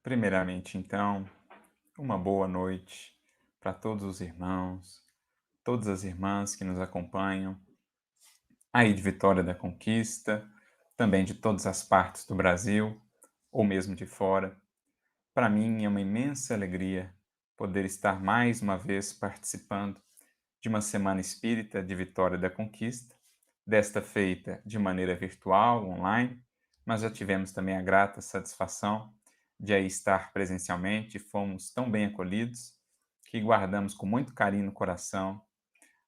Primeiramente, então, uma boa noite para todos os irmãos, todas as irmãs que nos acompanham aí de Vitória da Conquista, também de todas as partes do Brasil ou mesmo de fora. Para mim é uma imensa alegria poder estar mais uma vez participando de uma Semana Espírita de Vitória da Conquista, desta feita de maneira virtual, online, mas já tivemos também a grata satisfação de aí estar presencialmente e fomos tão bem acolhidos que guardamos com muito carinho no coração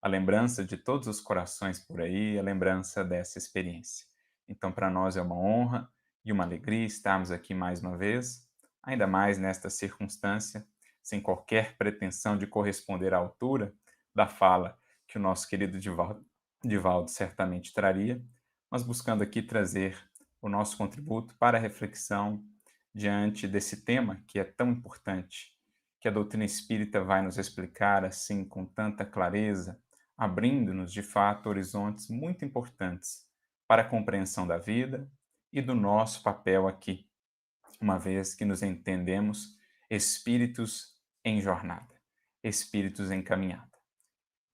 a lembrança de todos os corações por aí, a lembrança dessa experiência. Então, para nós é uma honra e uma alegria estarmos aqui mais uma vez, ainda mais nesta circunstância, sem qualquer pretensão de corresponder à altura da fala que o nosso querido Divaldo certamente traria, mas buscando aqui trazer o nosso contributo para a reflexão diante desse tema que é tão importante, que a doutrina espírita vai nos explicar assim com tanta clareza, abrindo-nos de fato horizontes muito importantes para a compreensão da vida e do nosso papel aqui, uma vez que nos entendemos espíritos em jornada, espíritos em caminhada.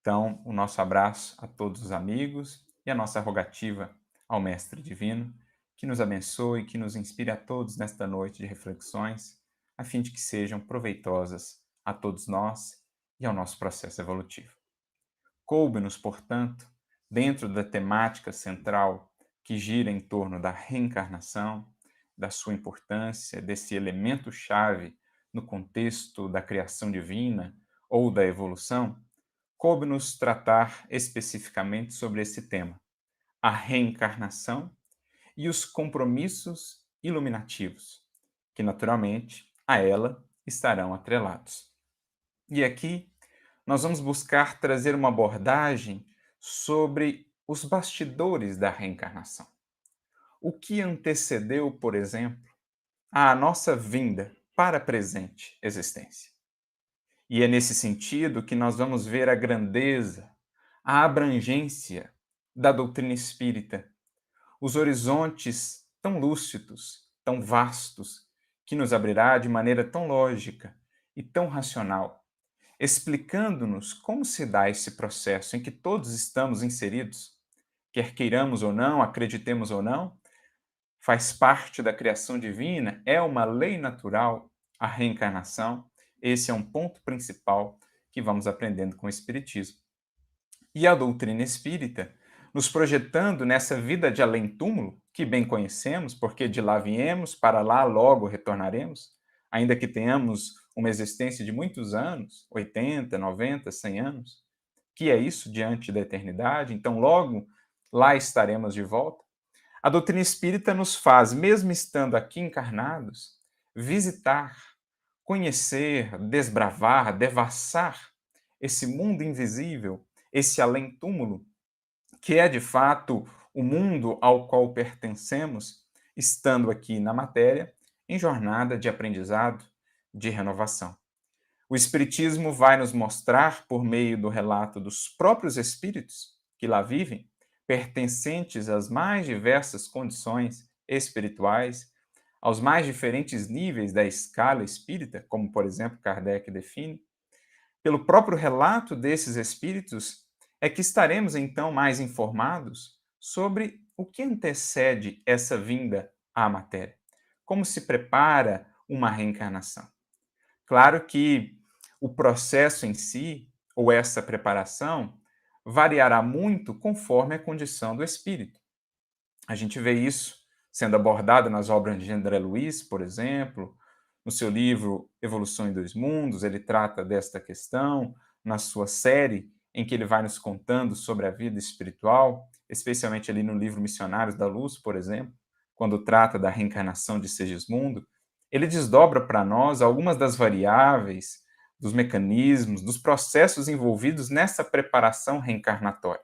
Então, o nosso abraço a todos os amigos e a nossa rogativa ao Mestre Divino, que nos abençoe e que nos inspire a todos nesta noite de reflexões, a fim de que sejam proveitosas a todos nós e ao nosso processo evolutivo. Coube-nos, portanto, dentro da temática central que gira em torno da reencarnação, da sua importância, desse elemento-chave no contexto da criação divina ou da evolução, coube-nos tratar especificamente sobre esse tema, a reencarnação e os compromissos iluminativos, que naturalmente a ela estarão atrelados. E aqui nós vamos buscar trazer uma abordagem sobre os bastidores da reencarnação. O que antecedeu, por exemplo, a nossa vinda para a presente existência. E é nesse sentido que nós vamos ver a grandeza, a abrangência da doutrina espírita, os horizontes tão lúcidos, tão vastos, que nos abrirá de maneira tão lógica e tão racional, explicando-nos como se dá esse processo em que todos estamos inseridos, quer queiramos ou não, acreditemos ou não, faz parte da criação divina, é uma lei natural a reencarnação. Esse é um ponto principal que vamos aprendendo com o Espiritismo. E a doutrina espírita, nos projetando nessa vida de além-túmulo, que bem conhecemos, porque de lá viemos, para lá logo retornaremos, ainda que tenhamos uma existência de muitos anos, 80, 90, 100 anos, que é isso diante da eternidade, então logo lá estaremos de volta. A doutrina espírita nos faz, mesmo estando aqui encarnados, visitar, conhecer, desbravar, devassar esse mundo invisível, esse além-túmulo, que é de fato o mundo ao qual pertencemos, estando aqui na matéria, em jornada de aprendizado, de renovação. O Espiritismo vai nos mostrar, por meio do relato dos próprios espíritos que lá vivem, pertencentes às mais diversas condições espirituais, aos mais diferentes níveis da escala espírita, como, por exemplo, Kardec define, pelo próprio relato desses espíritos, é que estaremos então mais informados sobre o que antecede essa vinda à matéria, como se prepara uma reencarnação. Claro que o processo em si, ou essa preparação, variará muito conforme a condição do espírito. A gente vê isso sendo abordado nas obras de André Luiz, por exemplo, no seu livro Evolução em Dois Mundos, ele trata desta questão, na sua série, em que ele vai nos contando sobre a vida espiritual, especialmente ali no livro Missionários da Luz, por exemplo, quando trata da reencarnação de Segismundo, ele desdobra para nós algumas das variáveis, dos mecanismos, dos processos envolvidos nessa preparação reencarnatória.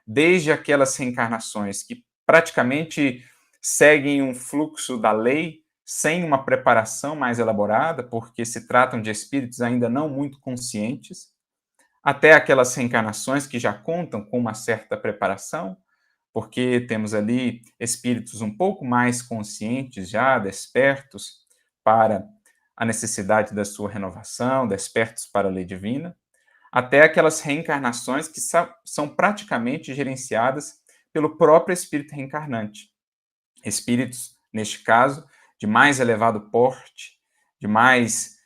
Desde aquelas reencarnações que praticamente seguem um fluxo da lei, sem uma preparação mais elaborada, porque se tratam de espíritos ainda não muito conscientes, até aquelas reencarnações que já contam com uma certa preparação, porque temos ali espíritos um pouco mais conscientes já, despertos, para a necessidade da sua renovação, despertos para a lei divina, até aquelas reencarnações que são praticamente gerenciadas pelo próprio espírito reencarnante. Espíritos, neste caso, de mais elevado porte, de mais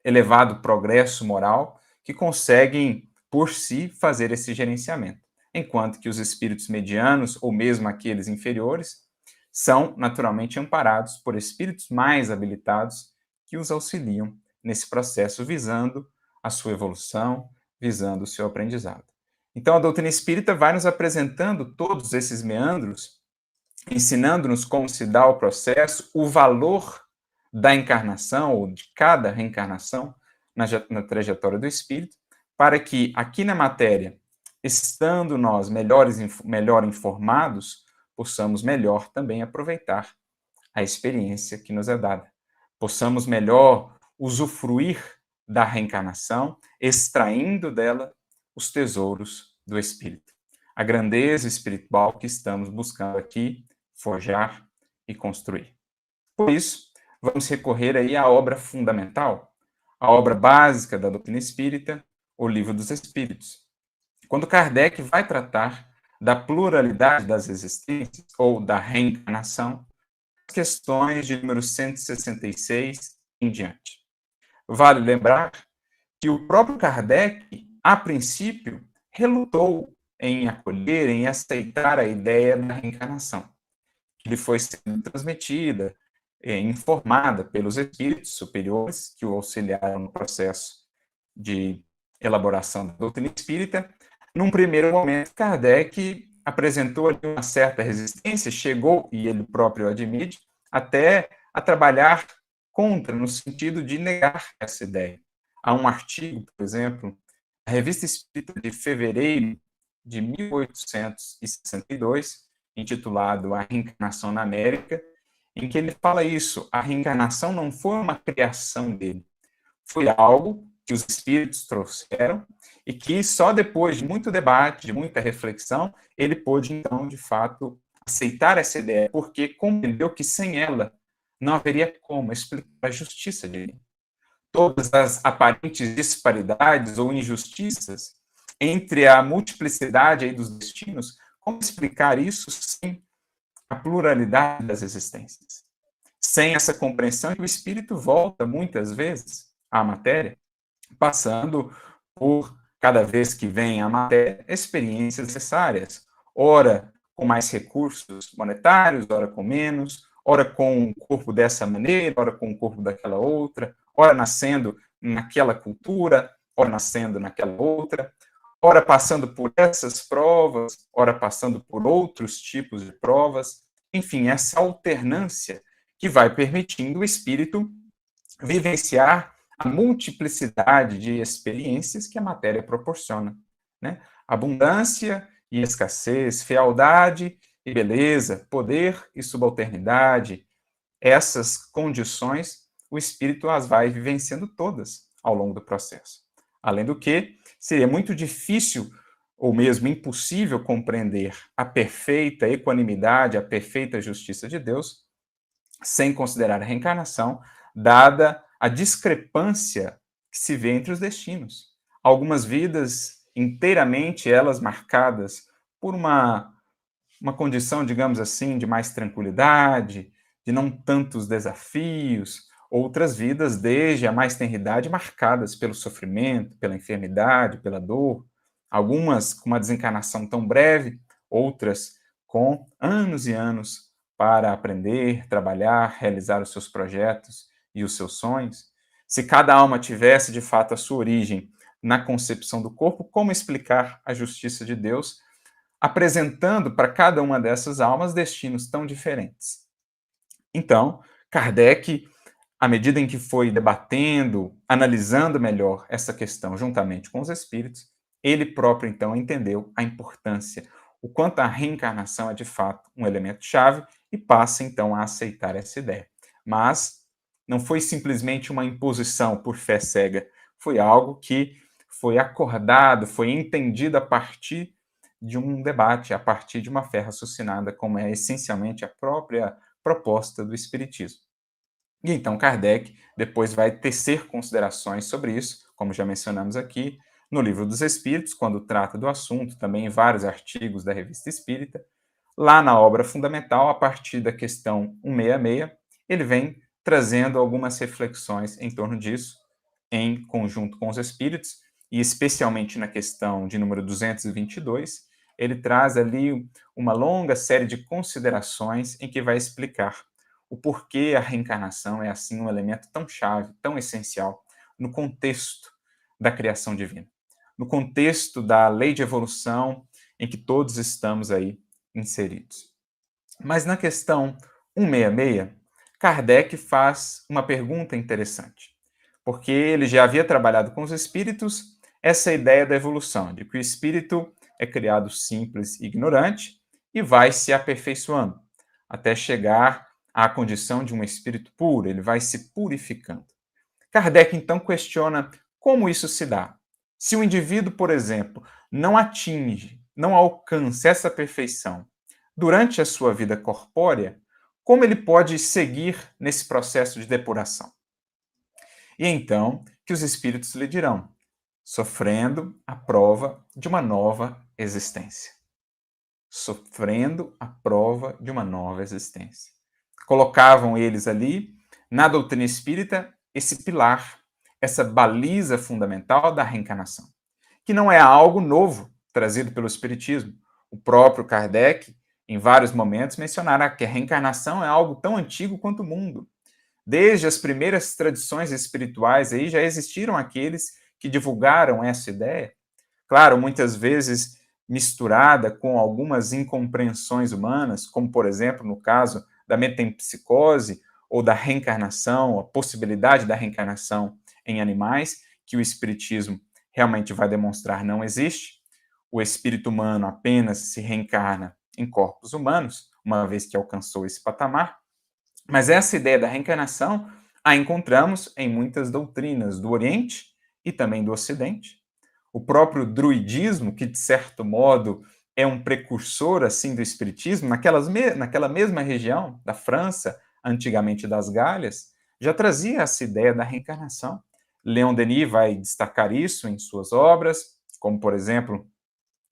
elevado progresso moral, que conseguem, por si, fazer esse gerenciamento. Enquanto que os espíritos medianos, ou mesmo aqueles inferiores, são naturalmente amparados por espíritos mais habilitados que os auxiliam nesse processo, visando a sua evolução, visando o seu aprendizado. Então, a doutrina espírita vai nos apresentando todos esses meandros, ensinando-nos como se dá o processo, o valor da encarnação, ou de cada reencarnação, na trajetória do espírito, para que aqui na matéria, estando nós melhor informados, possamos melhor também aproveitar a experiência que nos é dada. Possamos melhor usufruir da reencarnação, extraindo dela os tesouros do espírito. A grandeza espiritual que estamos buscando aqui forjar e construir. Por isso, vamos recorrer aí à obra fundamental, a obra básica da doutrina espírita, o Livro dos Espíritos. Quando Kardec vai tratar da pluralidade das existências, ou da reencarnação, questões de número 166 em diante. Vale lembrar que o próprio Kardec, a princípio, relutou em acolher, em aceitar a ideia da reencarnação, que lhe foi sendo transmitida, informada pelos espíritos superiores que o auxiliaram no processo de elaboração da doutrina espírita. Num primeiro momento, Kardec apresentou ali uma certa resistência, chegou, e ele próprio admite, até a trabalhar contra, no sentido de negar essa ideia. Há um artigo, por exemplo, a Revista Espírita de fevereiro de 1862, intitulado A Reencarnação na América, em que ele fala isso: a reencarnação não foi uma criação dele, foi algo que os espíritos trouxeram e que só depois de muito debate, de muita reflexão, ele pôde, então, de fato, aceitar essa ideia, porque compreendeu que sem ela não haveria como explicar a justiça de Deus. Todas as aparentes disparidades ou injustiças entre a multiplicidade aí dos destinos, como explicar isso sem a pluralidade das existências? Sem essa compreensão, o espírito volta muitas vezes à matéria, passando por, cada vez que vem à matéria, experiências necessárias, ora com mais recursos monetários, ora com menos, ora com um corpo dessa maneira, ora com um corpo daquela outra, ora nascendo naquela cultura, ora nascendo naquela outra, ora passando por essas provas, ora passando por outros tipos de provas. Enfim, essa alternância que vai permitindo o espírito vivenciar a multiplicidade de experiências que a matéria proporciona, né? Abundância e escassez, fealdade e beleza, poder e subalternidade, essas condições, o espírito as vai vivenciando todas ao longo do processo. Além do que, seria muito difícil ou mesmo impossível compreender a perfeita equanimidade, a perfeita justiça de Deus, sem considerar a reencarnação, dada a discrepância que se vê entre os destinos. Algumas vidas inteiramente elas marcadas por uma condição, digamos assim, de mais tranquilidade, de não tantos desafios, outras vidas desde a mais tenridade marcadas pelo sofrimento, pela enfermidade, pela dor, algumas com uma desencarnação tão breve, outras com anos e anos para aprender, trabalhar, realizar os seus projetos e os seus sonhos. Se cada alma tivesse, de fato, a sua origem na concepção do corpo, como explicar a justiça de Deus, apresentando para cada uma dessas almas destinos tão diferentes? Então, Kardec, à medida em que foi debatendo, analisando melhor essa questão juntamente com os espíritos, ele próprio, então, entendeu a importância, o quanto a reencarnação é, de fato, um elemento-chave e passa, então, a aceitar essa ideia. Mas não foi simplesmente uma imposição por fé cega, foi algo que foi acordado, foi entendido a partir de um debate, a partir de uma fé raciocinada, como é essencialmente a própria proposta do Espiritismo. E então Kardec depois vai tecer considerações sobre isso, como já mencionamos aqui, no Livro dos Espíritos, quando trata do assunto, também em vários artigos da Revista Espírita. Lá na obra fundamental, a partir da questão 166, ele vem trazendo algumas reflexões em torno disso, em conjunto com os espíritos, e especialmente na questão de número 222, ele traz ali uma longa série de considerações em que vai explicar o porquê a reencarnação é assim um elemento tão chave, tão essencial no contexto da criação divina, no contexto da lei de evolução em que todos estamos aí inseridos. Mas na questão 166, Kardec faz uma pergunta interessante, porque ele já havia trabalhado com os espíritos essa ideia da evolução, de que o espírito é criado simples e ignorante e vai se aperfeiçoando até chegar à condição de um espírito puro, ele vai se purificando. Kardec então questiona como isso se dá. Se o indivíduo, por exemplo, não atinge, não alcança essa perfeição durante a sua vida corpórea, como ele pode seguir nesse processo de depuração? E então que os espíritos lhe dirão, sofrendo a prova de uma nova existência. Sofrendo a prova de uma nova existência. Colocavam eles ali, na doutrina espírita, esse pilar, essa baliza fundamental da reencarnação, que não é algo novo trazido pelo espiritismo. O próprio Kardec, em vários momentos, mencionará que a reencarnação é algo tão antigo quanto o mundo. Desde as primeiras tradições espirituais aí já existiram aqueles que divulgaram essa ideia. Claro, muitas vezes misturada com algumas incompreensões humanas, como, por exemplo, no caso da metempsicose ou da reencarnação, a possibilidade da reencarnação em animais, que o espiritismo realmente vai demonstrar não existe. O espírito humano apenas se reencarna em corpos humanos, uma vez que alcançou esse patamar. Mas essa ideia da reencarnação a encontramos em muitas doutrinas do Oriente e também do Ocidente. O próprio druidismo, que de certo modo é um precursor assim do espiritismo, naquela mesma região da França, antigamente das Galhas, já trazia essa ideia da reencarnação. Leon Denis vai destacar isso em suas obras, como por exemplo,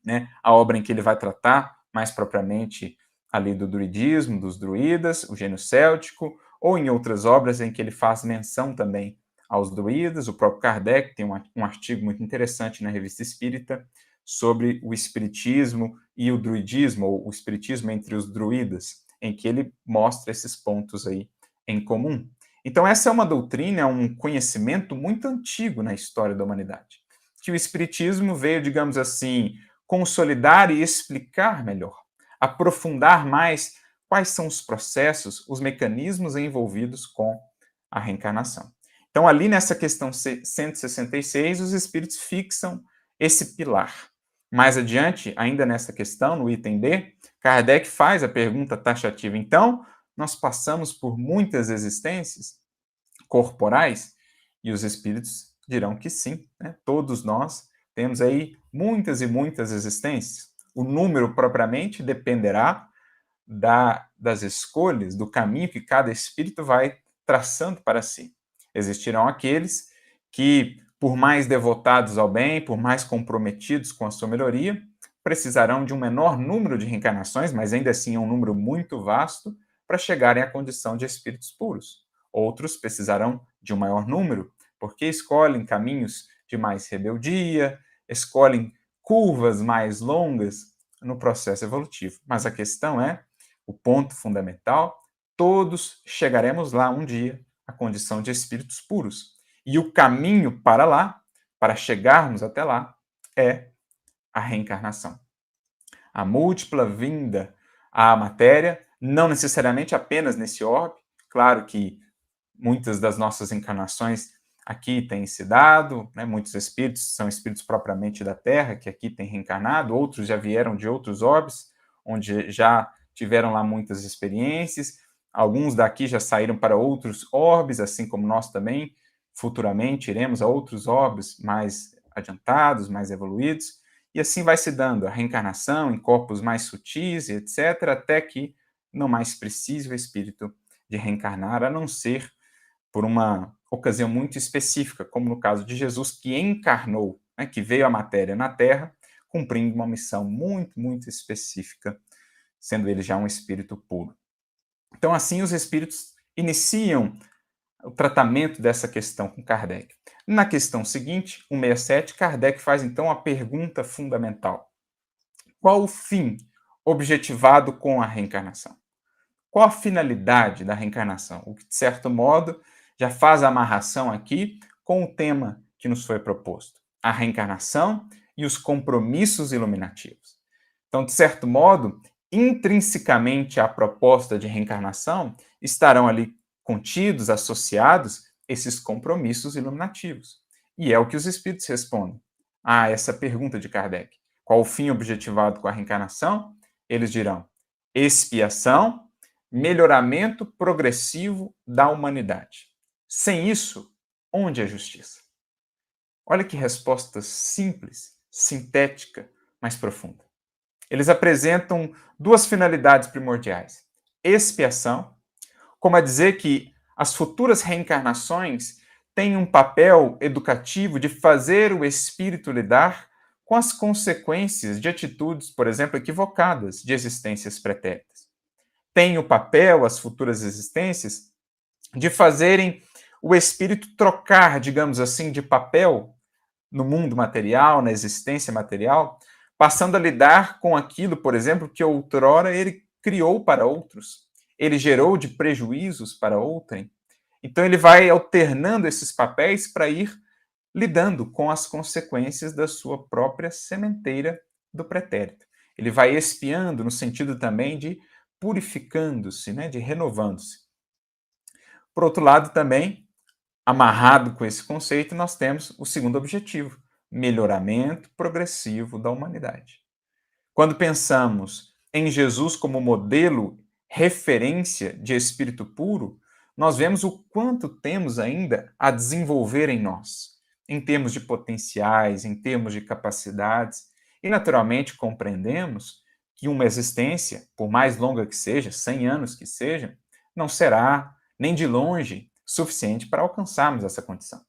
né, a obra em que ele vai tratar mais propriamente ali do druidismo, dos druidas, o gênio céltico, ou em outras obras em que ele faz menção também aos druidas. O próprio Kardec tem um artigo muito interessante na Revista Espírita sobre o espiritismo e o druidismo, ou o espiritismo entre os druidas, em que ele mostra esses pontos aí em comum. Então essa é uma doutrina, é um conhecimento muito antigo na história da humanidade, que o espiritismo veio, digamos assim, consolidar e explicar melhor, aprofundar mais quais são os processos, os mecanismos envolvidos com a reencarnação. Então, ali nessa questão 166, os espíritos fixam esse pilar. Mais adiante, ainda nessa questão, no item B, Kardec faz a pergunta taxativa. Então, nós passamos por muitas existências corporais? E os espíritos dirão que sim, né? Todos nós temos aí muitas e muitas existências. O número propriamente dependerá das escolhas, do caminho que cada espírito vai traçando para si. Existirão aqueles que, por mais devotados ao bem, por mais comprometidos com a sua melhoria, precisarão de um menor número de reencarnações, mas ainda assim é um número muito vasto, para chegarem à condição de espíritos puros. Outros precisarão de um maior número, porque escolhem caminhos de mais rebeldia, escolhem curvas mais longas no processo evolutivo. Mas a questão é, o ponto fundamental, todos chegaremos lá um dia à condição de espíritos puros. E o caminho para lá, para chegarmos até lá, é a reencarnação. A múltipla vinda à matéria, não necessariamente apenas nesse orbe, claro que muitas das nossas encarnações aqui têm se dado, né? Muitos espíritos são espíritos propriamente da Terra, que aqui têm reencarnado, outros já vieram de outros orbes, onde já tiveram lá muitas experiências, alguns daqui já saíram para outros orbes, assim como nós também, futuramente iremos a outros orbes mais adiantados, mais evoluídos, e assim vai se dando a reencarnação em corpos mais sutis, etc., até que não mais precise o espírito de reencarnar, a não ser por uma ocasião muito específica, como no caso de Jesus, que encarnou, né, que veio à matéria na Terra, cumprindo uma missão muito, muito específica, sendo ele já um espírito puro. Então, assim, os espíritos iniciam o tratamento dessa questão com Kardec. Na questão seguinte, 167, Kardec faz então a pergunta fundamental: qual o fim objetivado com a reencarnação? Qual a finalidade da reencarnação? O que, de certo modo, já faz a amarração aqui com o tema que nos foi proposto: a reencarnação e os compromissos iluminativos. Então, de certo modo, intrinsecamente à proposta de reencarnação estarão ali contidos, associados, esses compromissos iluminativos. E é o que os espíritos respondem a essa pergunta de Kardec: qual o fim objetivado com a reencarnação? Eles dirão: expiação, melhoramento progressivo da humanidade. Sem isso, onde é justiça? Olha que resposta simples, sintética, mas profunda. Eles apresentam duas finalidades primordiais: expiação, como a dizer que as futuras reencarnações têm um papel educativo de fazer o espírito lidar com as consequências de atitudes, por exemplo, equivocadas de existências pretéritas. Tem o papel, as futuras existências, de fazerem o espírito trocar, digamos assim, de papel no mundo material, na existência material, passando a lidar com aquilo, por exemplo, que outrora ele criou para outros, ele gerou de prejuízos para outrem. Então ele vai alternando esses papéis para ir lidando com as consequências da sua própria sementeira do pretérito. Ele vai expiando no sentido também de purificando-se, né, de renovando-se. Por outro lado, também, amarrado com esse conceito, nós temos o segundo objetivo: melhoramento progressivo da humanidade. Quando pensamos em Jesus como modelo, referência de espírito puro, nós vemos o quanto temos ainda a desenvolver em nós, em termos de potenciais, em termos de capacidades, e naturalmente compreendemos que uma existência, por mais longa que seja, 100 anos que seja, não será nem de longe suficiente para alcançarmos essa condição.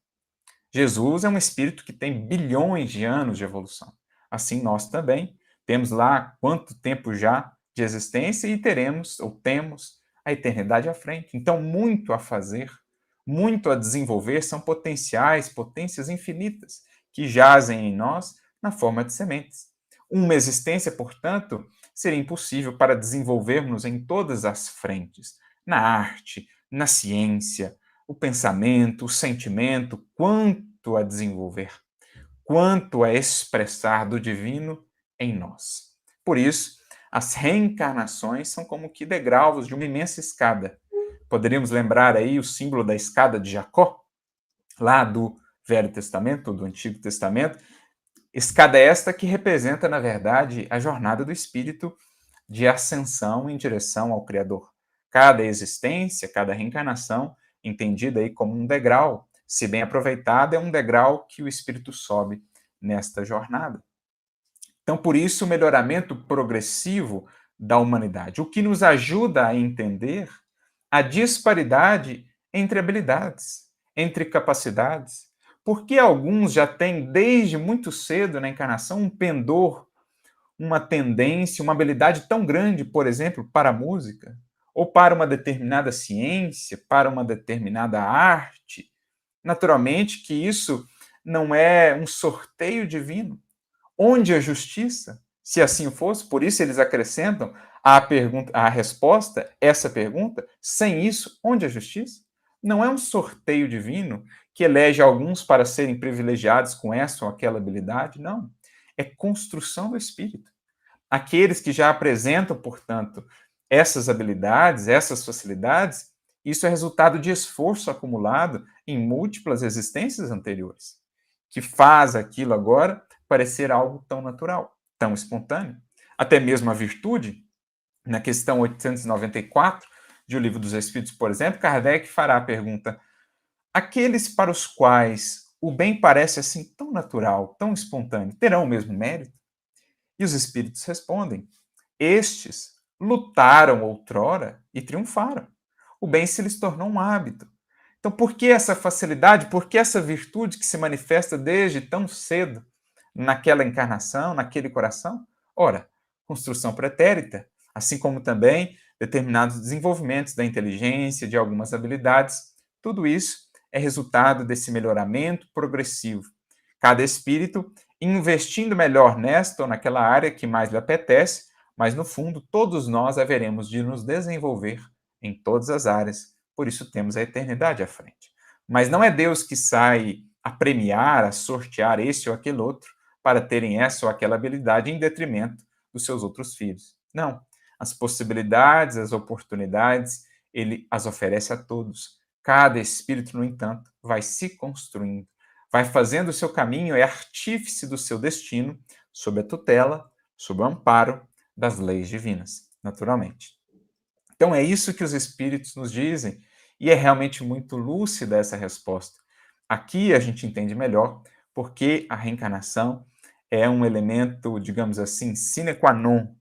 Jesus é um espírito que tem bilhões de anos de evolução. Assim, nós também temos lá quanto tempo já de existência e teremos, ou temos, a eternidade à frente. Então, muito a fazer, muito a desenvolver, são potenciais, potências infinitas, que jazem em nós na forma de sementes. Uma existência, portanto, seria impossível para desenvolvermos em todas as frentes, na arte, na ciência, o pensamento, o sentimento, quanto a desenvolver, quanto a expressar do divino em nós. Por isso, as reencarnações são como que degraus de uma imensa escada. Poderíamos lembrar aí o símbolo da escada de Jacó, lá do Velho Testamento, do Antigo Testamento. Escada esta que representa, na verdade, a jornada do espírito de ascensão em direção ao Criador. Cada existência, cada reencarnação, entendida aí como um degrau, se bem aproveitado, é um degrau que o espírito sobe nesta jornada. Então, por isso, o melhoramento progressivo da humanidade, o que nos ajuda a entender a disparidade entre habilidades, entre capacidades. Porque alguns já têm, desde muito cedo na encarnação, um pendor, uma tendência, uma habilidade tão grande, por exemplo, para a música, ou para uma determinada ciência, para uma determinada arte. Naturalmente que isso não é um sorteio divino. Onde a justiça? Se assim fosse, por isso eles acrescentam a pergunta, a resposta, essa pergunta, sem isso, onde a justiça? Não é um sorteio divino que elege alguns para serem privilegiados com essa ou aquela habilidade, não. É construção do espírito. Aqueles que já apresentam, portanto, essas habilidades, essas facilidades, isso é resultado de esforço acumulado em múltiplas existências anteriores, que faz aquilo agora parecer algo tão natural, tão espontâneo. Até mesmo a virtude, na questão 894 de O Livro dos Espíritos, por exemplo, Kardec fará a pergunta: aqueles para os quais o bem parece assim tão natural, tão espontâneo, terão o mesmo mérito? E os espíritos respondem: estes lutaram outrora e triunfaram. O bem se lhes tornou um hábito. Então, por que essa facilidade? Por que essa virtude que se manifesta desde tão cedo naquela encarnação, naquele coração? Ora, construção pretérita, assim como também determinados desenvolvimentos da inteligência, de algumas habilidades, tudo isso é resultado desse melhoramento progressivo. Cada espírito investindo melhor nesta ou naquela área que mais lhe apetece, mas no fundo todos nós haveremos de nos desenvolver em todas as áreas, por isso temos a eternidade à frente. Mas não é Deus que sai a premiar, a sortear esse ou aquele outro para terem essa ou aquela habilidade em detrimento dos seus outros filhos. Não. As possibilidades, as oportunidades, ele as oferece a todos. Cada espírito, no entanto, vai se construindo, vai fazendo o seu caminho, é artífice do seu destino, sob a tutela, sob o amparo das leis divinas, naturalmente. Então é isso que os espíritos nos dizem, e é realmente muito lúcida essa resposta. Aqui a gente entende melhor porque a reencarnação é um elemento, digamos assim, sine qua non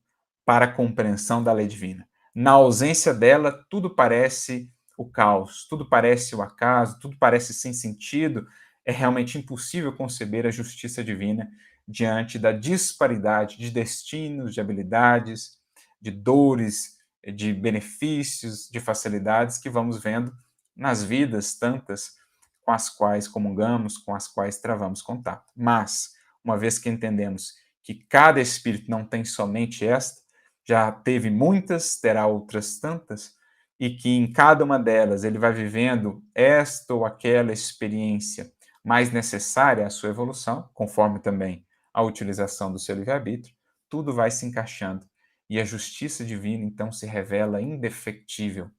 para a compreensão da lei divina. Na ausência dela, tudo parece o caos, tudo parece o acaso, tudo parece sem sentido. É realmente impossível conceber a justiça divina diante da disparidade de destinos, de habilidades, de dores, de benefícios, de facilidades que vamos vendo nas vidas tantas com as quais comungamos, com as quais travamos contato. Mas, uma vez que entendemos que cada espírito não tem somente esta, já teve muitas, terá outras tantas, e que em cada uma delas ele vai vivendo esta ou aquela experiência mais necessária à sua evolução, conforme também a utilização do seu livre-arbítrio, tudo vai se encaixando e a justiça divina então se revela indefectível,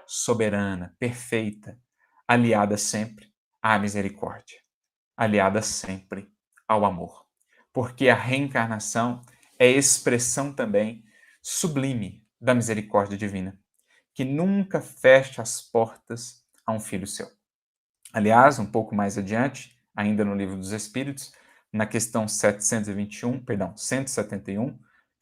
soberana, perfeita, aliada sempre à misericórdia, aliada sempre ao amor. Porque a reencarnação é expressão também sublime da misericórdia divina, que nunca fecha as portas a um filho seu. Aliás, um pouco mais adiante, ainda no Livro dos Espíritos, na questão 171,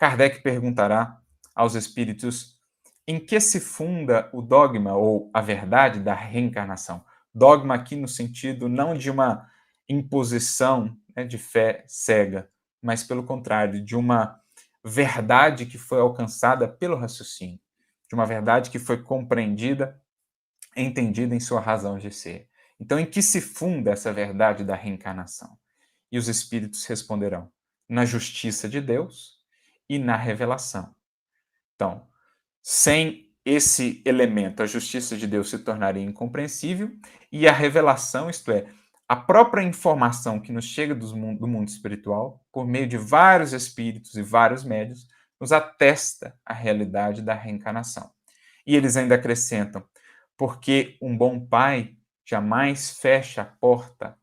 Kardec perguntará aos espíritos em que se funda o dogma ou a verdade da reencarnação. Dogma aqui no sentido não de uma imposição, né, de fé cega, mas pelo contrário, de uma verdade que foi alcançada pelo raciocínio, de uma verdade que foi compreendida, entendida em sua razão de ser. Então, em que se funda essa verdade da reencarnação? E os espíritos responderão: na justiça de Deus e na revelação. Então, sem esse elemento, a justiça de Deus se tornaria incompreensível e a revelação, isto é, a própria informação que nos chega do mundo espiritual, por meio de vários espíritos e vários médios, nos atesta a realidade da reencarnação. E eles ainda acrescentam: porque um bom pai jamais fecha a porta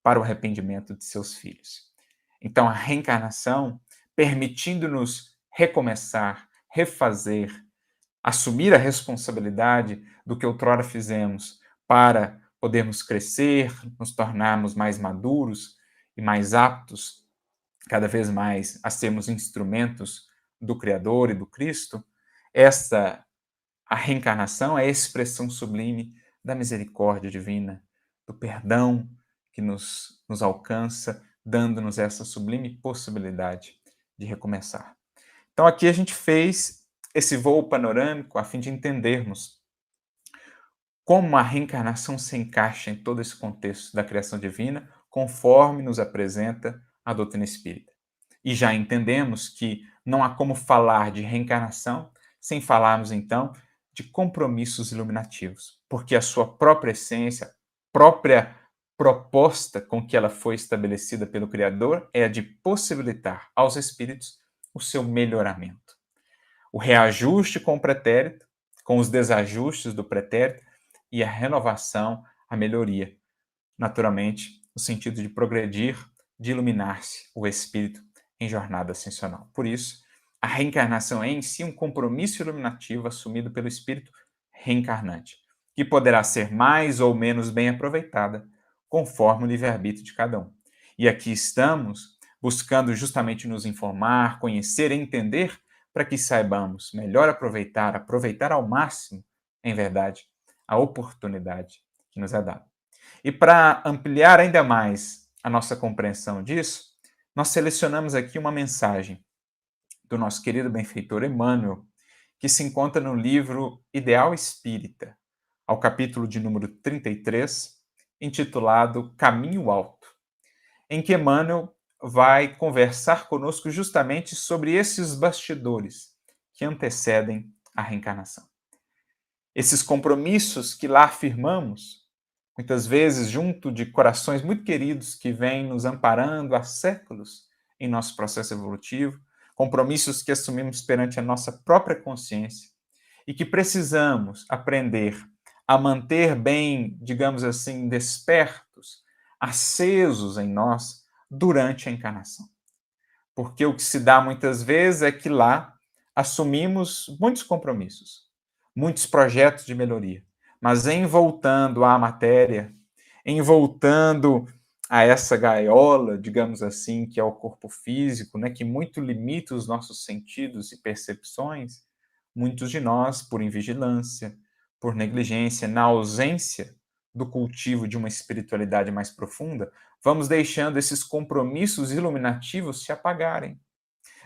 para o arrependimento de seus filhos. Então, a reencarnação, permitindo-nos recomeçar, refazer, assumir a responsabilidade do que outrora fizemos para podermos crescer, nos tornarmos mais maduros e mais aptos, cada vez mais, a sermos instrumentos do Criador e do Cristo, a reencarnação é a expressão sublime da misericórdia divina, do perdão que nos alcança, dando-nos essa sublime possibilidade de recomeçar. Então, aqui a gente fez esse voo panorâmico a fim de entendermos como a reencarnação se encaixa em todo esse contexto da criação divina, conforme nos apresenta a doutrina espírita. E já entendemos que não há como falar de reencarnação sem falarmos, então, de compromissos iluminativos, porque a sua própria essência, própria proposta com que ela foi estabelecida pelo Criador é a de possibilitar aos espíritos o seu melhoramento. O reajuste com o pretérito, com os desajustes do pretérito e a renovação, a melhoria. Naturalmente, no sentido de progredir, de iluminar-se o espírito em jornada ascensional. Por isso, a reencarnação é em si um compromisso iluminativo assumido pelo espírito reencarnante, que poderá ser mais ou menos bem aproveitada, conforme o livre-arbítrio de cada um. E aqui estamos buscando justamente nos informar, conhecer e entender para que saibamos melhor aproveitar ao máximo, em verdade, a oportunidade que nos é dado. E para ampliar ainda mais a nossa compreensão disso, nós selecionamos aqui uma mensagem do nosso querido benfeitor Emmanuel, que se encontra no livro Ideal Espírita, ao capítulo de número 33, intitulado Caminho Alto, em que Emmanuel vai conversar conosco justamente sobre esses bastidores que antecedem a reencarnação. Esses compromissos que lá afirmamos, muitas vezes junto de corações muito queridos que vêm nos amparando há séculos em nosso processo evolutivo, compromissos que assumimos perante a nossa própria consciência e que precisamos aprender a manter bem, digamos assim, despertos, acesos em nós durante a encarnação. Porque o que se dá muitas vezes é que lá assumimos muitos compromissos, muitos projetos de melhoria, mas em voltando à matéria, em voltando a essa gaiola, digamos assim, que é o corpo físico, né, que muito limita os nossos sentidos e percepções, muitos de nós, por invigilância, por negligência, na ausência do cultivo de uma espiritualidade mais profunda, vamos deixando esses compromissos iluminativos se apagarem.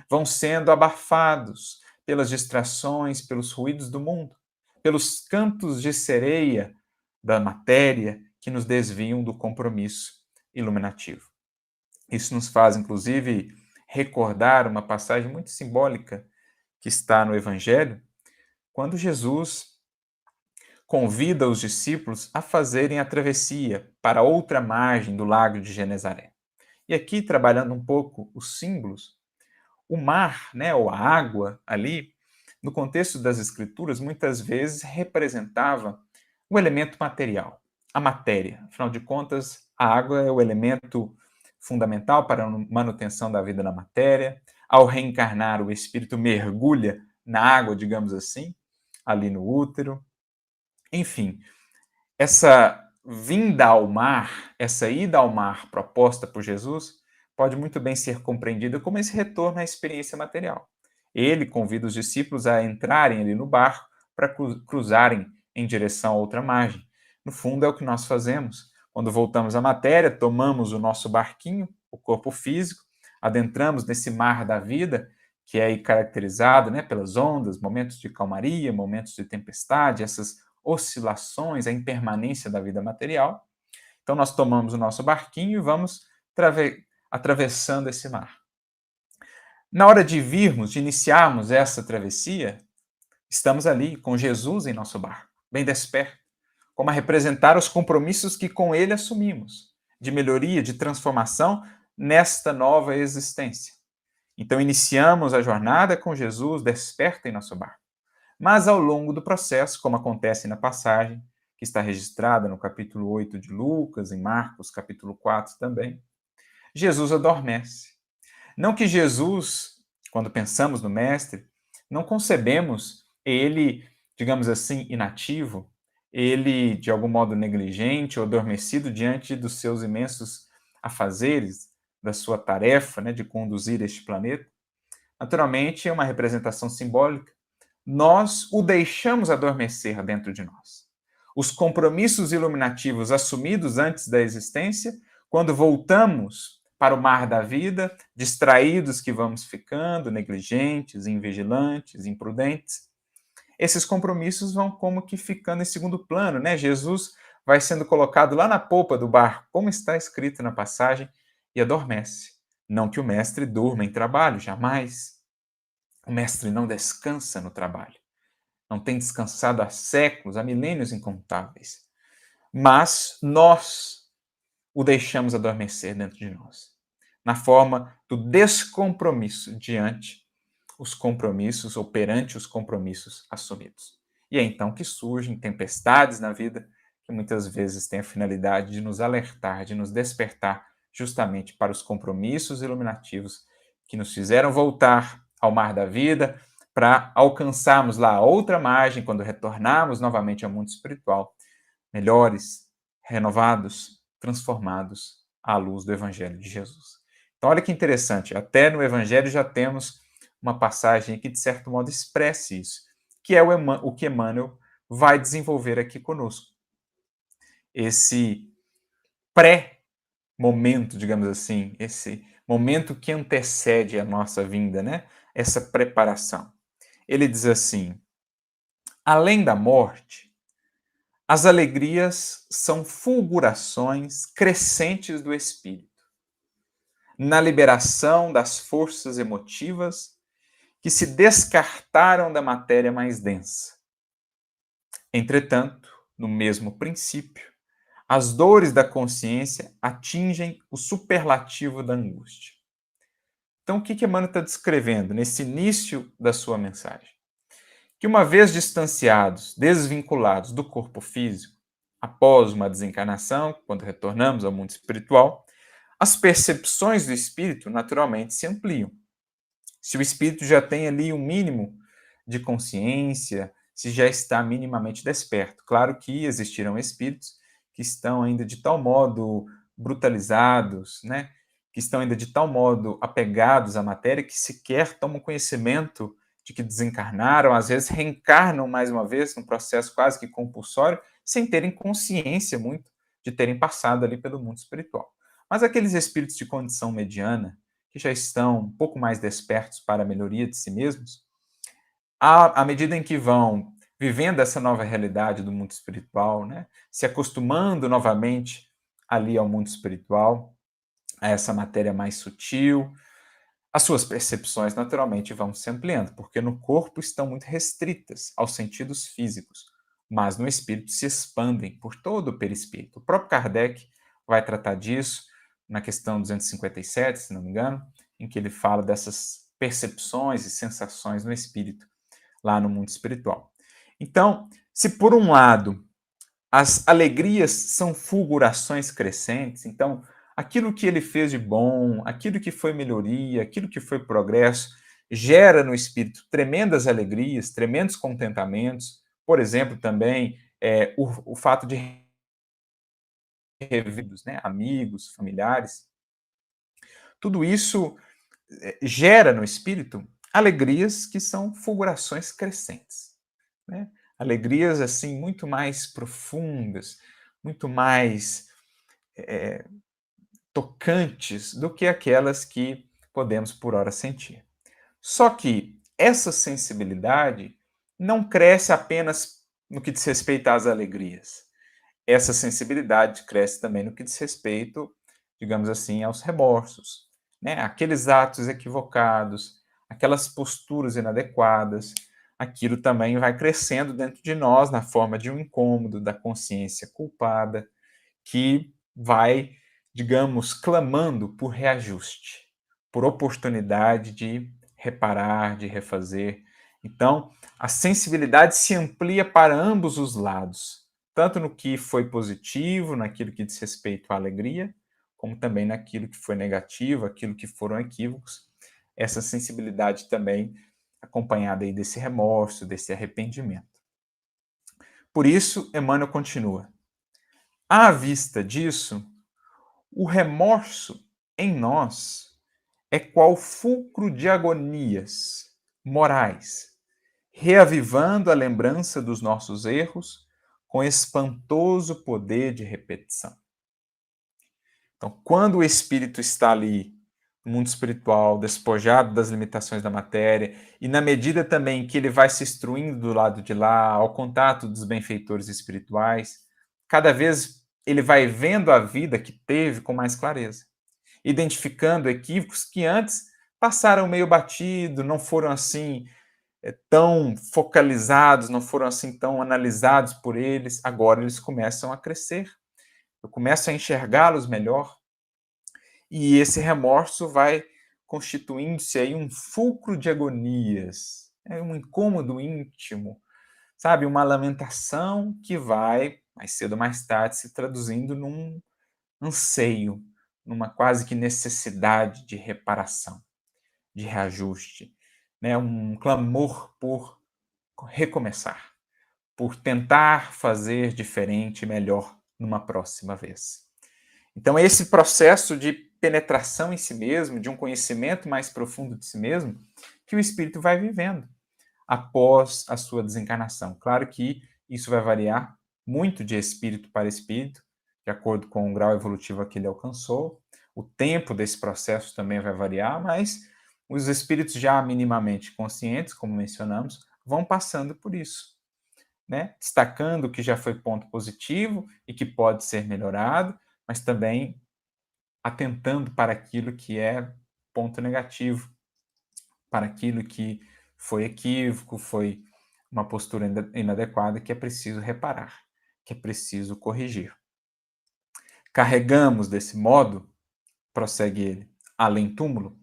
Vão sendo abafados pelas distrações, pelos ruídos do mundo, pelos cantos de sereia da matéria que nos desviam do compromisso iluminativo. Isso nos faz, inclusive, recordar uma passagem muito simbólica que está no Evangelho, quando Jesus convida os discípulos a fazerem a travessia para outra margem do lago de Genezaré. E aqui, trabalhando um pouco os símbolos, o mar, né, ou a água ali, no contexto das escrituras, muitas vezes representava o elemento material, a matéria. Afinal de contas, a água é o elemento fundamental para a manutenção da vida na matéria. Ao reencarnar, o espírito mergulha na água, digamos assim, ali no útero. Enfim, essa vinda ao mar, essa ida ao mar proposta por Jesus, pode muito bem ser compreendida como esse retorno à experiência material. Ele convida os discípulos a entrarem ali no barco para cruzarem em direção a outra margem. No fundo, é o que nós fazemos. Quando voltamos à matéria, tomamos o nosso barquinho, o corpo físico, adentramos nesse mar da vida, que é aí caracterizado, né, pelas ondas, momentos de calmaria, momentos de tempestade, essas oscilações, a impermanência da vida material. Então, nós tomamos o nosso barquinho e vamos atravessando esse mar. Na hora de virmos, de iniciarmos essa travessia, estamos ali com Jesus em nosso barco, bem desperto, como a representar os compromissos que com ele assumimos, de melhoria, de transformação nesta nova existência. Então, iniciamos a jornada com Jesus desperto em nosso barco. Mas ao longo do processo, como acontece na passagem, que está registrada no capítulo 8 de Lucas, em Marcos, capítulo 4 também, Jesus adormece. Não que Jesus, quando pensamos no Mestre, não concebemos ele, digamos assim, inativo, ele de algum modo negligente ou adormecido diante dos seus imensos afazeres, da sua tarefa, né, de conduzir este planeta. Naturalmente, é uma representação simbólica. Nós o deixamos adormecer dentro de nós. Os compromissos iluminativos assumidos antes da existência, quando voltamos para o mar da vida, distraídos que vamos ficando, negligentes, invigilantes, imprudentes, esses compromissos vão como que ficando em segundo plano, né? Jesus vai sendo colocado lá na popa do barco, como está escrito na passagem, e adormece. Não que o mestre durma em trabalho, jamais. O mestre não descansa no trabalho. Não tem descansado há séculos, há milênios incontáveis. Mas nós o deixamos adormecer dentro de nós, na forma do descompromisso diante os compromissos ou perante os compromissos assumidos. E é então que surgem tempestades na vida que muitas vezes têm a finalidade de nos alertar, de nos despertar justamente para os compromissos iluminativos que nos fizeram voltar ao mar da vida para alcançarmos lá a outra margem quando retornarmos novamente ao mundo espiritual, melhores, renovados, transformados à luz do Evangelho de Jesus. Então, olha que interessante, até no Evangelho já temos uma passagem que, de certo modo, expresse isso, que é o que Emmanuel vai desenvolver aqui conosco. esse pré-momento, digamos assim, esse momento que antecede a nossa vinda, né? Essa preparação. Ele diz assim: além da morte, as alegrias são fulgurações crescentes do espírito, na liberação das forças emotivas que se descartaram da matéria mais densa. Entretanto, no mesmo princípio, as dores da consciência atingem o superlativo da angústia. Então, o que Emmanuel está descrevendo nesse início da sua mensagem? Que uma vez distanciados, desvinculados do corpo físico, após uma desencarnação, quando retornamos ao mundo espiritual, as percepções do espírito naturalmente se ampliam. Se o espírito já tem ali um mínimo de consciência, se já está minimamente desperto. Claro que existirão espíritos que estão ainda de tal modo brutalizados, né? Que estão ainda de tal modo apegados à matéria que sequer tomam conhecimento de que desencarnaram, às vezes reencarnam mais uma vez, num processo quase que compulsório, sem terem consciência muito de terem passado ali pelo mundo espiritual. Mas aqueles espíritos de condição mediana, que já estão um pouco mais despertos para a melhoria de si mesmos, à medida em que vão vivendo essa nova realidade do mundo espiritual, né, se acostumando novamente ali ao mundo espiritual, a essa matéria mais sutil, as suas percepções naturalmente vão se ampliando, porque no corpo estão muito restritas aos sentidos físicos, mas no espírito se expandem por todo o perispírito. O próprio Kardec vai tratar disso na questão 257, se não me engano, em que ele fala dessas percepções e sensações no espírito, lá no mundo espiritual. Então, se por um lado as alegrias são fulgurações crescentes, então aquilo que ele fez de bom, aquilo que foi melhoria, aquilo que foi progresso, gera no espírito tremendas alegrias, tremendos contentamentos. Por exemplo, também o fato de rever, né, amigos, familiares. Tudo isso gera no espírito alegrias que são fulgurações crescentes, né? Alegrias assim muito mais profundas, muito mais tocantes do que aquelas que podemos por hora sentir. Só que essa sensibilidade não cresce apenas no que diz respeito às alegrias. Essa sensibilidade cresce também no que diz respeito, digamos assim, aos remorsos, né? Aqueles atos equivocados, aquelas posturas inadequadas, aquilo também vai crescendo dentro de nós na forma de um incômodo, da consciência culpada, que vai, digamos, clamando por reajuste, por oportunidade de reparar, de refazer. Então, a sensibilidade se amplia para ambos os lados, tanto no que foi positivo, naquilo que diz respeito à alegria, como também naquilo que foi negativo, aquilo que foram equívocos. Essa sensibilidade também acompanhada aí desse remorso, desse arrependimento. Por isso, Emmanuel continua: à vista disso, o remorso em nós é qual fulcro de agonias morais, reavivando a lembrança dos nossos erros com espantoso poder de repetição. Então, quando o espírito está ali no mundo espiritual, despojado das limitações da matéria, e na medida também que ele vai se instruindo do lado de lá, ao contato dos benfeitores espirituais, cada vez ele vai vendo a vida que teve com mais clareza, identificando equívocos que antes passaram meio batido, não foram assim tão focalizados, não foram assim tão analisados por eles, agora eles começam a crescer, eu começo a enxergá-los melhor, e esse remorso vai constituindo-se aí um fulcro de agonias, um incômodo íntimo, sabe? Uma lamentação que vai, mais cedo ou mais tarde, se traduzindo num anseio, numa quase que necessidade de reparação, de reajuste, né? Um clamor por recomeçar, por tentar fazer diferente e melhor numa próxima vez. Então, esse processo de penetração em si mesmo, de um conhecimento mais profundo de si mesmo, que o espírito vai vivendo após a sua desencarnação. Claro que isso vai variar muito de espírito para espírito, de acordo com o grau evolutivo que ele alcançou. O tempo desse processo também vai variar, mas os espíritos já minimamente conscientes, como mencionamos, vão passando por isso, né? Destacando o que já foi ponto positivo e que pode ser melhorado, mas também atentando para aquilo que é ponto negativo, para aquilo que foi equívoco, foi uma postura inadequada que é preciso reparar, que é preciso corrigir. Carregamos desse modo, prossegue ele, além túmulo,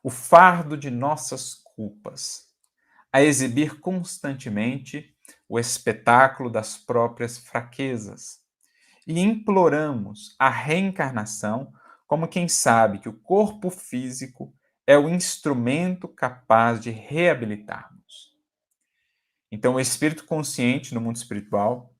o fardo de nossas culpas, a exibir constantemente o espetáculo das próprias fraquezas, e imploramos a reencarnação como quem sabe que o corpo físico é o instrumento capaz de reabilitarmos. Então, o espírito consciente no mundo espiritual,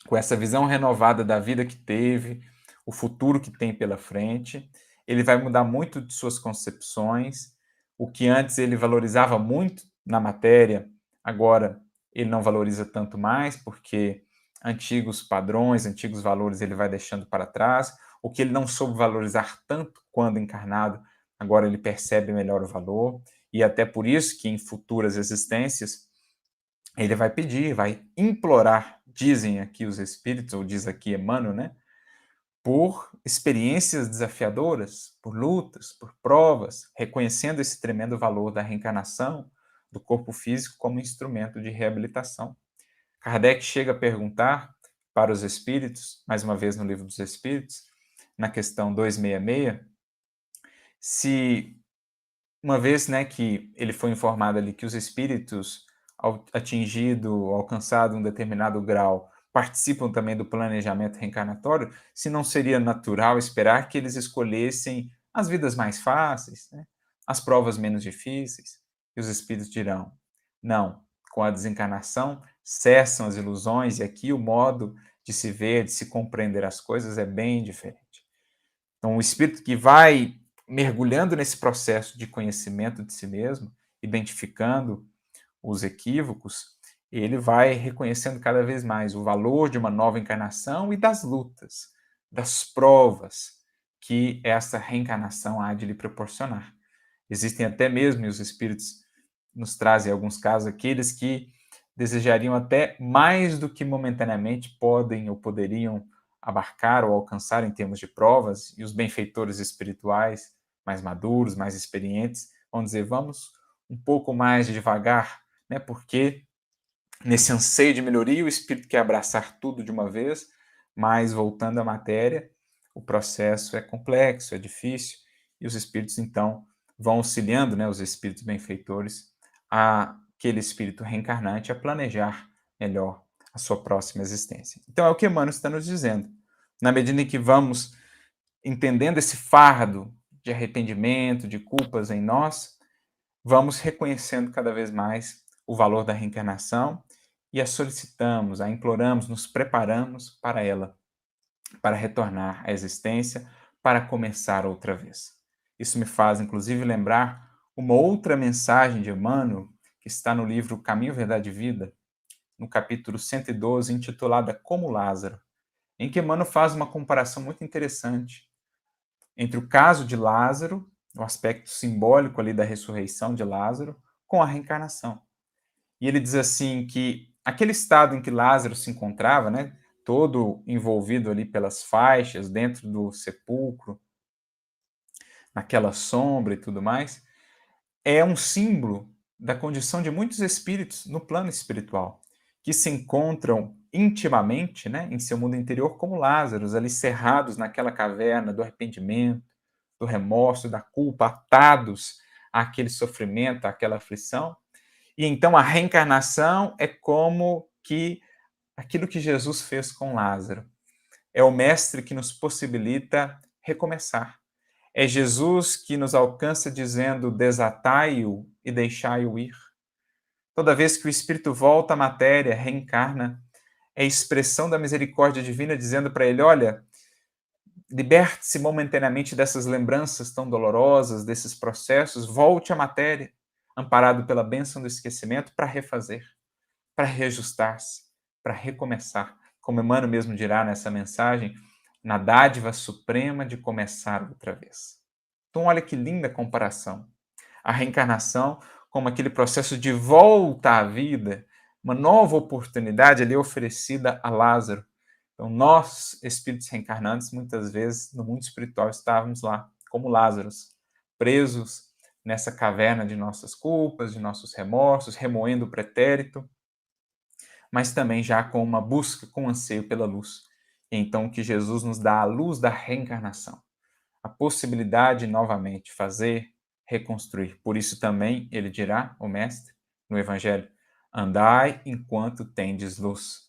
com essa visão renovada da vida que teve, o futuro que tem pela frente, ele vai mudar muito de suas concepções. O que antes ele valorizava muito na matéria, agora ele não valoriza tanto mais, porque antigos padrões, antigos valores ele vai deixando para trás. O que ele não soube valorizar tanto quando encarnado, agora ele percebe melhor o valor. E até por isso que em futuras existências ele vai pedir, vai implorar, dizem aqui os espíritos, ou diz aqui Emmanuel, né? Por experiências desafiadoras, por lutas, por provas, reconhecendo esse tremendo valor da reencarnação do corpo físico como instrumento de reabilitação. Kardec chega a perguntar para os espíritos, mais uma vez no Livro dos Espíritos, na questão 266, se uma vez, né, que ele foi informado ali que os espíritos, ao atingido, alcançado um determinado grau, participam também do planejamento reencarnatório, se não seria natural esperar que eles escolhessem as vidas mais fáceis, né, as provas menos difíceis? E os espíritos dirão: não, com a desencarnação cessam as ilusões e aqui o modo de se ver, de se compreender as coisas é bem diferente. Então, o espírito que vai mergulhando nesse processo de conhecimento de si mesmo, identificando os equívocos, ele vai reconhecendo cada vez mais o valor de uma nova encarnação e das lutas, das provas que essa reencarnação há de lhe proporcionar. Existem até mesmo, e os espíritos nos trazem alguns casos, aqueles que desejariam até mais do que momentaneamente podem ou poderiam abarcar ou alcançar em termos de provas, e os benfeitores espirituais mais maduros, mais experientes, vão dizer, vamos um pouco mais devagar, né? Porque nesse anseio de melhoria, o espírito quer abraçar tudo de uma vez, mas voltando à matéria, o processo é complexo, é difícil, e os espíritos, então, vão auxiliando, né, os espíritos benfeitores, aquele espírito reencarnante a planejar melhor a sua próxima existência. Então, é o que Emmanuel está nos dizendo. Na medida em que vamos entendendo esse fardo de arrependimento, de culpas em nós, vamos reconhecendo cada vez mais o valor da reencarnação e a solicitamos, a imploramos, nos preparamos para ela, para retornar à existência, para começar outra vez. Isso me faz, inclusive, lembrar uma outra mensagem de Emmanuel, que está no livro Caminho, Verdade e Vida, no capítulo 112, intitulada Como Lázaro, em que Emmanuel faz uma comparação muito interessante entre o caso de Lázaro, o aspecto simbólico ali da ressurreição de Lázaro, com a reencarnação. E ele diz assim que aquele estado em que Lázaro se encontrava, né, todo envolvido ali pelas faixas, dentro do sepulcro, naquela sombra e tudo mais, é um símbolo da condição de muitos espíritos no plano espiritual, que se encontram intimamente, né, em seu mundo interior, como Lázaro, ali cerrados naquela caverna do arrependimento, do remorso, da culpa, atados àquele sofrimento, àquela aflição. E então a reencarnação é como que aquilo que Jesus fez com Lázaro. É o mestre que nos possibilita recomeçar. É Jesus que nos alcança dizendo: desatai-o e deixai-o ir. Toda vez que o espírito volta à matéria, reencarna, é a expressão da misericórdia divina dizendo para ele: olha, liberte-se momentaneamente dessas lembranças tão dolorosas, desses processos, volte à matéria, amparado pela bênção do esquecimento, para refazer, para reajustar-se, para recomeçar. Como Emmanuel mesmo dirá nessa mensagem, na dádiva suprema de começar outra vez. Então, olha que linda comparação. A reencarnação como aquele processo de volta à vida, uma nova oportunidade ali oferecida a Lázaro. Então, nós, espíritos reencarnantes, muitas vezes no mundo espiritual estávamos lá, como Lázaro, presos nessa caverna de nossas culpas, de nossos remorsos, remoendo o pretérito, mas também já com uma busca, com um anseio pela luz. E então que Jesus nos dá a luz da reencarnação, a possibilidade de novamente fazer, reconstruir. Por isso também ele dirá, o Mestre, no Evangelho, andai enquanto tendes luz.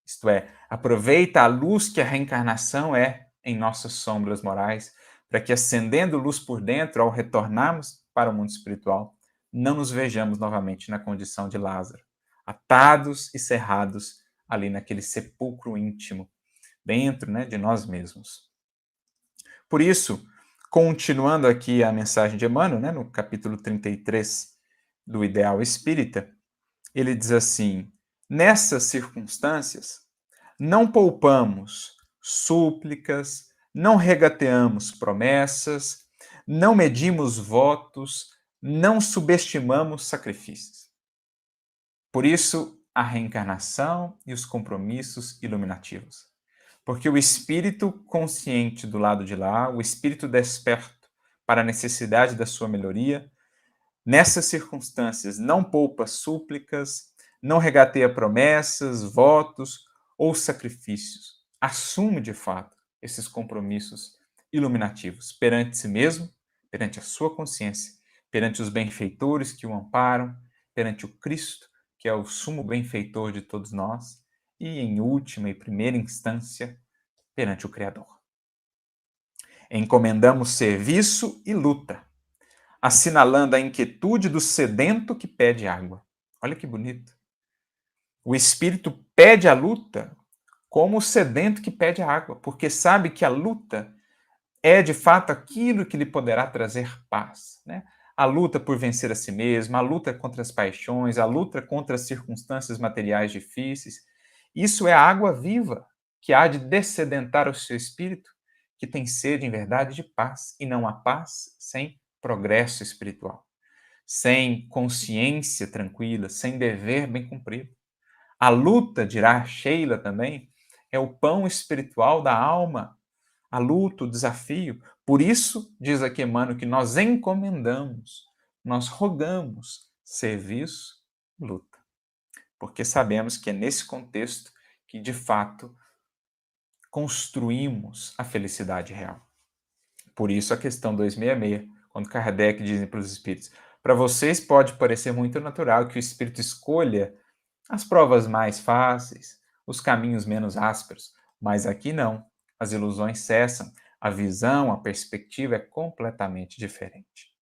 Isto é, aproveita a luz que a reencarnação é em nossas sombras morais, para que acendendo luz por dentro, ao retornarmos para o mundo espiritual, não nos vejamos novamente na condição de Lázaro, atados e cerrados ali naquele sepulcro íntimo, dentro, né, de nós mesmos. Por isso, continuando aqui a mensagem de Emmanuel, né, no capítulo 33 do Ideal Espírita, ele diz assim: nessas circunstâncias, não poupamos súplicas, não regateamos promessas, não medimos votos, não subestimamos sacrifícios. Por isso, a reencarnação e os compromissos iluminativos. Porque o espírito consciente do lado de lá, o espírito desperto para a necessidade da sua melhoria, nessas circunstâncias não poupa súplicas, não regateia promessas, votos ou sacrifícios. Assume de fato esses compromissos iluminativos perante si mesmo, perante a sua consciência, perante os benfeitores que o amparam, perante o Cristo, que é o sumo benfeitor de todos nós, e, em última e primeira instância, perante o Criador. Encomendamos serviço e luta, assinalando a inquietude do sedento que pede água. Olha que bonito. O espírito pede a luta como o sedento que pede água, porque sabe que a luta é de fato aquilo que lhe poderá trazer paz, né? A luta por vencer a si mesmo, a luta contra as paixões, a luta contra as circunstâncias materiais difíceis. Isso é a água viva que há de dessedentar o seu espírito, que tem sede, em verdade, de paz, e não há paz sem progresso espiritual, sem consciência tranquila, sem dever bem cumprido. A luta, dirá Sheila também, é o pão espiritual da alma, a luta, o desafio. Por isso, diz aqui Emmanuel, que nós encomendamos, nós rogamos serviço, luta. Porque sabemos que é nesse contexto que, de fato, construímos a felicidade real. Por isso a questão 266, quando Kardec diz para os espíritos, para vocês pode parecer muito natural que o espírito escolha as provas mais fáceis, os caminhos menos ásperos, mas aqui não. As ilusões cessam, a visão, a perspectiva é completamente diferente.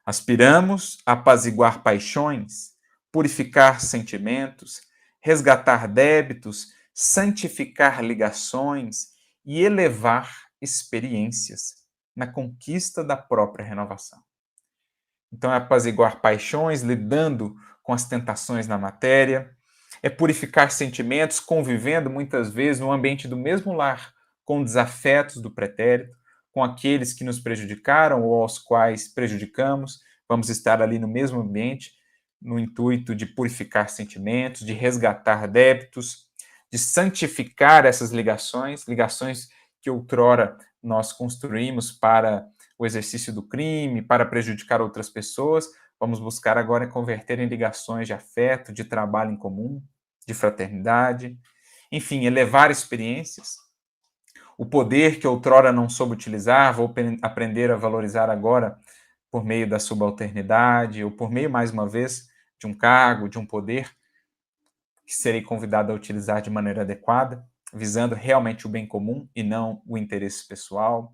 Aspiramos a apaziguar paixões, purificar sentimentos, resgatar débitos, santificar ligações e elevar experiências na conquista da própria renovação. Então, é apaziguar paixões, lidando com as tentações na matéria, é purificar sentimentos, convivendo muitas vezes no ambiente do mesmo lar, com desafetos do pretérito, com aqueles que nos prejudicaram ou aos quais prejudicamos. Vamos estar ali no mesmo ambiente, no intuito de purificar sentimentos, de resgatar débitos, de santificar essas ligações, ligações que outrora nós construímos para o exercício do crime, para prejudicar outras pessoas. Vamos buscar agora converter em ligações de afeto, de trabalho em comum, de fraternidade, enfim, elevar experiências. O poder que outrora não soube utilizar, vou aprender a valorizar agora por meio da subalternidade, ou por meio, mais uma vez, de um cargo, de um poder, que serei convidado a utilizar de maneira adequada, visando realmente o bem comum e não o interesse pessoal.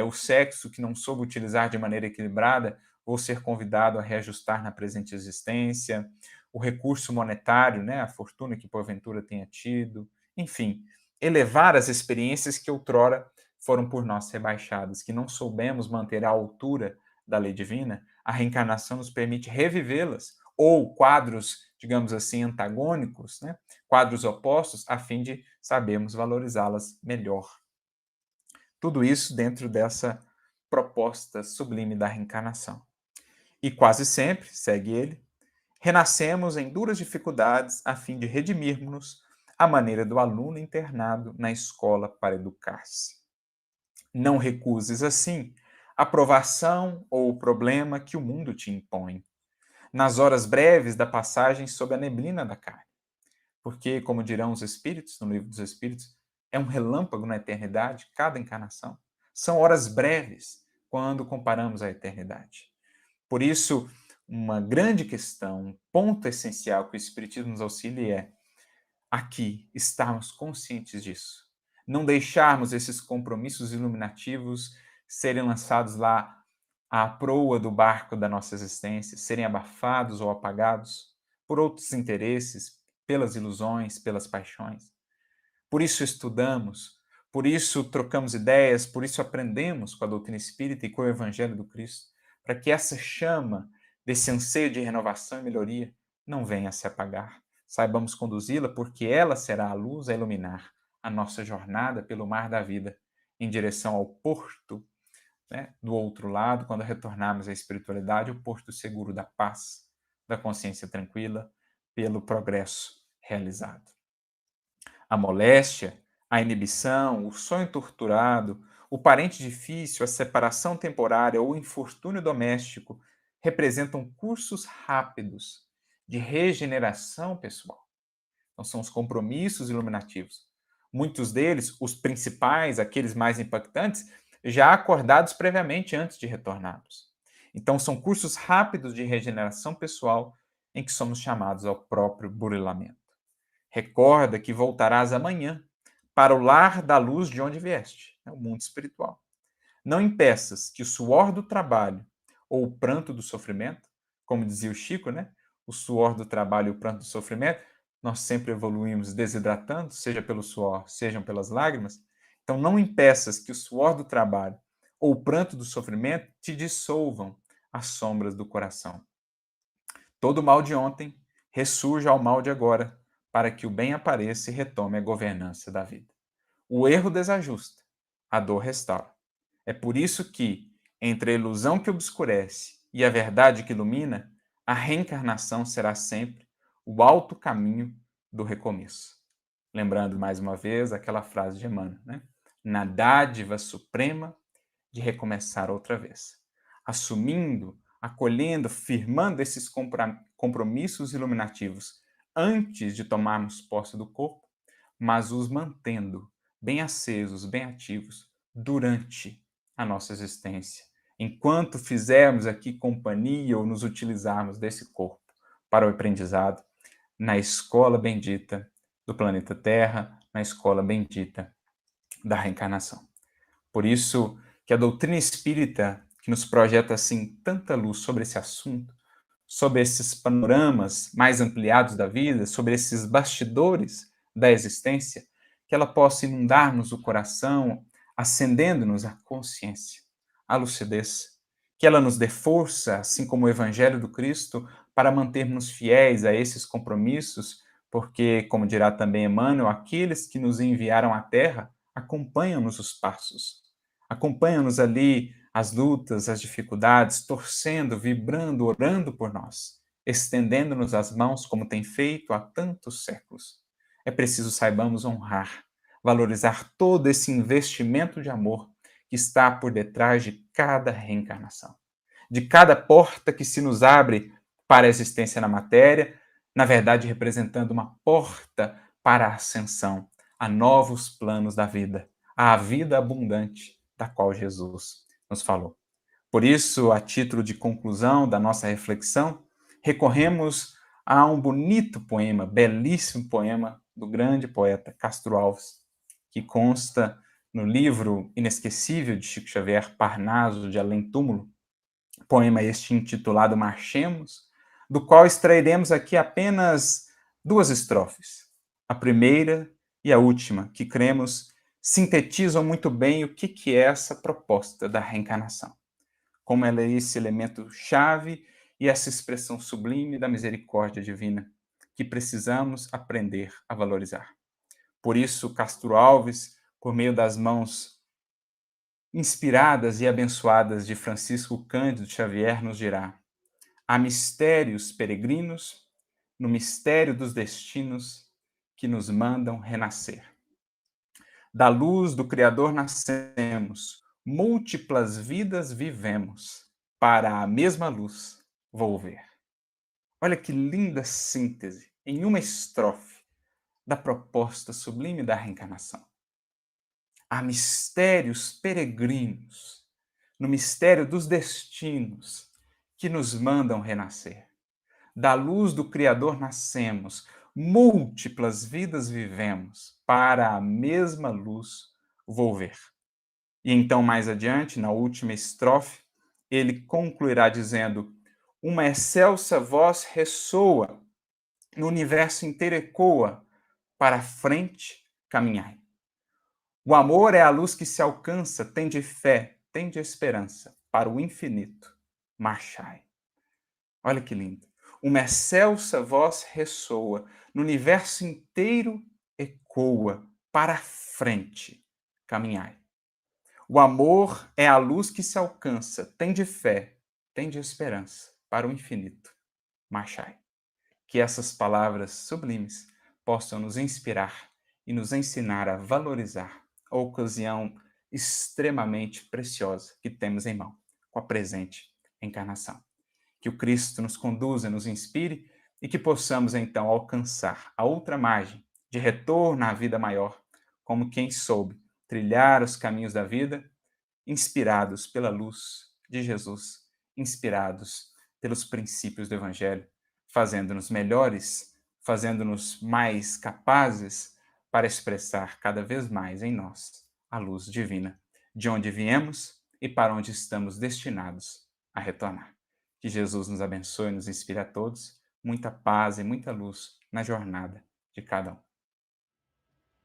O sexo que não soube utilizar de maneira equilibrada, vou ser convidado a reajustar na presente existência. O recurso monetário, né, a fortuna que porventura tenha tido. Enfim, elevar as experiências que outrora foram por nós rebaixadas, que não soubemos manter a altura da lei divina. A reencarnação nos permite revivê-las, ou quadros, digamos assim, antagônicos, né? Quadros opostos, a fim de sabermos valorizá-las melhor. Tudo isso dentro dessa proposta sublime da reencarnação. E quase sempre, segue ele, renascemos em duras dificuldades a fim de redimirmos-nos à maneira do aluno internado na escola para educar-se. Não recuses, assim, a provação ou o problema que o mundo te impõe, nas horas breves da passagem sob a neblina da carne. Porque, como dirão os Espíritos, no Livro dos Espíritos, é um relâmpago na eternidade, cada encarnação. São horas breves quando comparamos a eternidade. Por isso, uma grande questão, um ponto essencial que o Espiritismo nos auxilia é aqui estarmos conscientes disso. Não deixarmos esses compromissos iluminativos serem lançados lá à proa do barco da nossa existência, serem abafados ou apagados por outros interesses, pelas ilusões, pelas paixões. Por isso estudamos, por isso trocamos ideias, por isso aprendemos com a doutrina espírita e com o Evangelho do Cristo, para que essa chama desse anseio de renovação e melhoria não venha a se apagar. Saibamos conduzi-la, porque ela será a luz a iluminar a nossa jornada pelo mar da vida, em direção ao porto, né, do outro lado, quando retornarmos à espiritualidade, o porto seguro da paz, da consciência tranquila, pelo progresso realizado. A moléstia, a inibição, o sonho torturado, o parente difícil, a separação temporária ou o infortúnio doméstico representam cursos rápidos de regeneração pessoal. Então, são os compromissos iluminativos. Muitos deles, os principais, aqueles mais impactantes, já acordados previamente antes de retornarmos. Então, são cursos rápidos de regeneração pessoal em que somos chamados ao próprio burilamento. Recorda que voltarás amanhã para o lar da luz de onde vieste, o mundo espiritual. Não impeças que o suor do trabalho ou o pranto do sofrimento, como dizia o Chico, né? O suor do trabalho e o pranto do sofrimento, nós sempre evoluímos desidratando, seja pelo suor, sejam pelas lágrimas. Então não impeças que o suor do trabalho ou o pranto do sofrimento te dissolvam as sombras do coração. Todo o mal de ontem ressurja ao mal de agora, para que o bem apareça e retome a governança da vida. O erro desajusta, a dor restaura. É por isso que, entre a ilusão que obscurece e a verdade que ilumina, a reencarnação será sempre o alto caminho do recomeço. Lembrando mais uma vez aquela frase de Emmanuel, né? Na dádiva suprema de recomeçar outra vez. Assumindo, acolhendo, firmando esses compromissos iluminativos antes de tomarmos posse do corpo, mas os mantendo bem acesos, bem ativos durante a nossa existência, enquanto fizermos aqui companhia ou nos utilizarmos desse corpo para o aprendizado na escola bendita do planeta Terra, na escola bendita da reencarnação. Por isso que a doutrina espírita, que nos projeta assim tanta luz sobre esse assunto, sobre esses panoramas mais ampliados da vida, sobre esses bastidores da existência, que ela possa inundar-nos o coração, acendendo-nos a consciência, a lucidez, que ela nos dê força, assim como o Evangelho do Cristo, para mantermos fiéis a esses compromissos, porque, como dirá também Emmanuel, aqueles que nos enviaram à Terra acompanham-nos os passos, acompanham-nos ali as lutas, as dificuldades, torcendo, vibrando, orando por nós, estendendo-nos as mãos como tem feito há tantos séculos. É preciso saibamos honrar, valorizar todo esse investimento de amor que está por detrás de cada reencarnação, de cada porta que se nos abre para a existência na matéria, na verdade representando uma porta para a ascensão, a novos planos da vida, à vida abundante da qual Jesus nos falou. Por isso, a título de conclusão da nossa reflexão, recorremos a um bonito poema, belíssimo poema do grande poeta Castro Alves, que consta no livro inesquecível de Chico Xavier, Parnaso de Além Túmulo, poema este intitulado Marchemos, do qual extrairemos aqui apenas duas estrofes. A primeira e a última, que cremos sintetizam muito bem o que é essa proposta da reencarnação. Como ela é esse elemento chave e essa expressão sublime da misericórdia divina que precisamos aprender a valorizar. Por isso, Castro Alves, por meio das mãos inspiradas e abençoadas de Francisco Cândido Xavier, nos dirá: há mistérios peregrinos no mistério dos destinos que nos mandam renascer. Da luz do Criador nascemos, múltiplas vidas vivemos, para a mesma luz volver. Olha que linda síntese, em uma estrofe, da proposta sublime da reencarnação. Há mistérios peregrinos no mistério dos destinos que nos mandam renascer. Da luz do Criador nascemos, múltiplas vidas vivemos, para a mesma luz volver. E então, mais adiante, na última estrofe, ele concluirá dizendo: uma excelsa voz ressoa, no universo inteiro ecoa, para a frente caminhai. O amor é a luz que se alcança, tende fé, tende esperança, para o infinito marchai. Olha que lindo. Uma excelsa voz ressoa, no universo inteiro ecoa, para a frente caminhai. O amor é a luz que se alcança, tende fé, tende esperança, para o infinito marchai. Que essas palavras sublimes possam nos inspirar e nos ensinar a valorizar a ocasião extremamente preciosa que temos em mão, com a presente encarnação. Que o Cristo nos conduza, nos inspire e que possamos então alcançar a outra margem de retorno à vida maior, como quem soube trilhar os caminhos da vida, inspirados pela luz de Jesus, inspirados pelos princípios do Evangelho, fazendo-nos melhores, fazendo-nos mais capazes para expressar cada vez mais em nós a luz divina, de onde viemos e para onde estamos destinados a retornar. Que Jesus nos abençoe e nos inspire a todos, muita paz e muita luz na jornada de cada um.